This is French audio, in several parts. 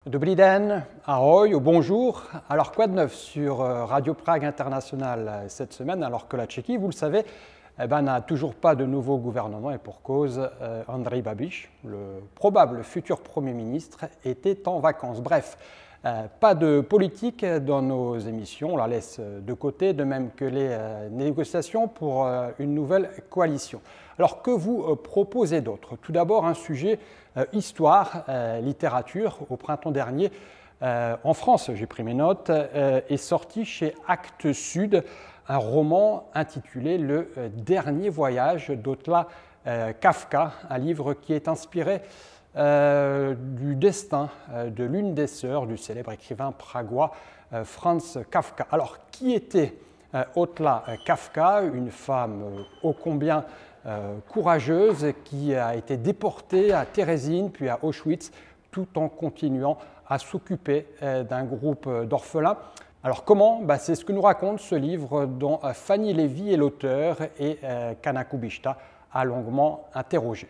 Dobrý den, ahoj ou bonjour. Alors quoi de neuf sur Radio Prague International cette semaine, alors que la Tchéquie, vous le savez, n'a toujours pas de nouveau gouvernement et pour cause, Andrej Babiš, le probable futur Premier ministre, était en vacances. Bref, pas de politique dans nos émissions, on la laisse de côté, de même que les négociations pour une nouvelle coalition. Alors que vous proposez d'autre? Tout d'abord un sujet histoire, littérature. Au printemps dernier, en France, j'ai pris mes notes, est sorti chez Actes Sud un roman intitulé Le dernier voyage d'Ottla Kafka, un livre qui est inspiré du destin de l'une des sœurs du célèbre écrivain pragois Franz Kafka. Alors, qui était Ottla Kafka, une femme ô combien courageuse qui a été déportée à Térésine puis à Auschwitz tout en continuant à s'occuper d'un groupe d'orphelins. Alors comment? C'est ce que nous raconte ce livre dont Fanny Lévy est l'auteur et qu'Anna Kubishta a longuement interrogé.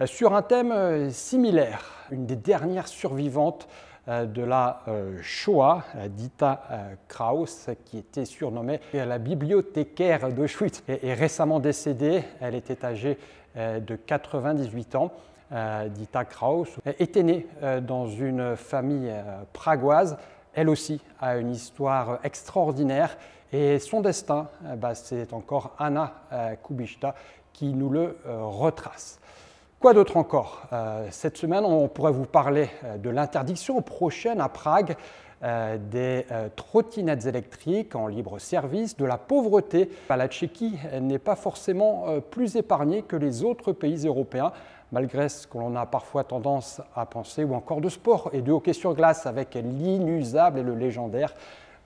Sur un thème similaire, une des dernières survivantes de la Shoah, Dita Kraus, qui était surnommée la bibliothécaire d'Auschwitz, est récemment décédée. Elle était âgée de 98 ans. Dita Kraus était née dans une famille pragoise. Elle aussi a une histoire extraordinaire et son destin, c'est encore Anna Kubishta qui nous le retrace. Quoi d'autre encore? Cette semaine, on pourrait vous parler de l'interdiction prochaine à Prague des trottinettes électriques en libre service, de la pauvreté. La Tchéquie n'est pas forcément plus épargnée que les autres pays européens, malgré ce que l'on a parfois tendance à penser, ou encore de sport et de hockey sur glace avec l'inusable et le légendaire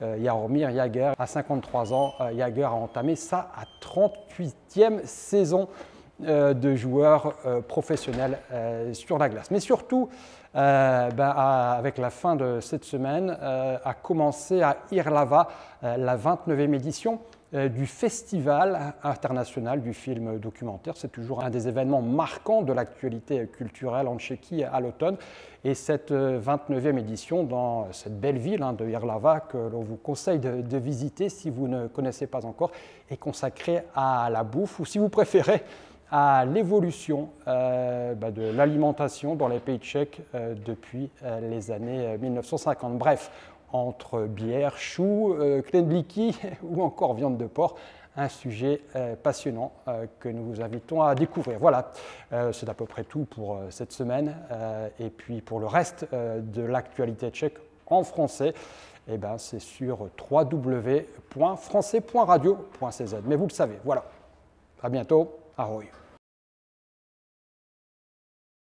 Jaromír Jágr. À 53 ans, Jágr a entamé sa 38e saison de joueurs professionnels sur la glace. Mais surtout, avec la fin de cette semaine, a commencé à Irlava la 29e édition du Festival international du film documentaire. C'est toujours un des événements marquants de l'actualité culturelle en Tchéquie à l'automne. Et cette 29e édition dans cette belle ville de Irlava que l'on vous conseille de visiter si vous ne connaissez pas encore est consacrée à la bouffe ou si vous préférez à l'évolution de l'alimentation dans les pays tchèques depuis les années 1950. Bref, entre bière, choux, knedlíky ou encore viande de porc, un sujet passionnant que nous vous invitons à découvrir. Voilà, c'est à peu près tout pour cette semaine. Et puis pour le reste de l'actualité tchèque en français, c'est sur www.français.radio.cz. Mais vous le savez, voilà. À bientôt. Ahoj.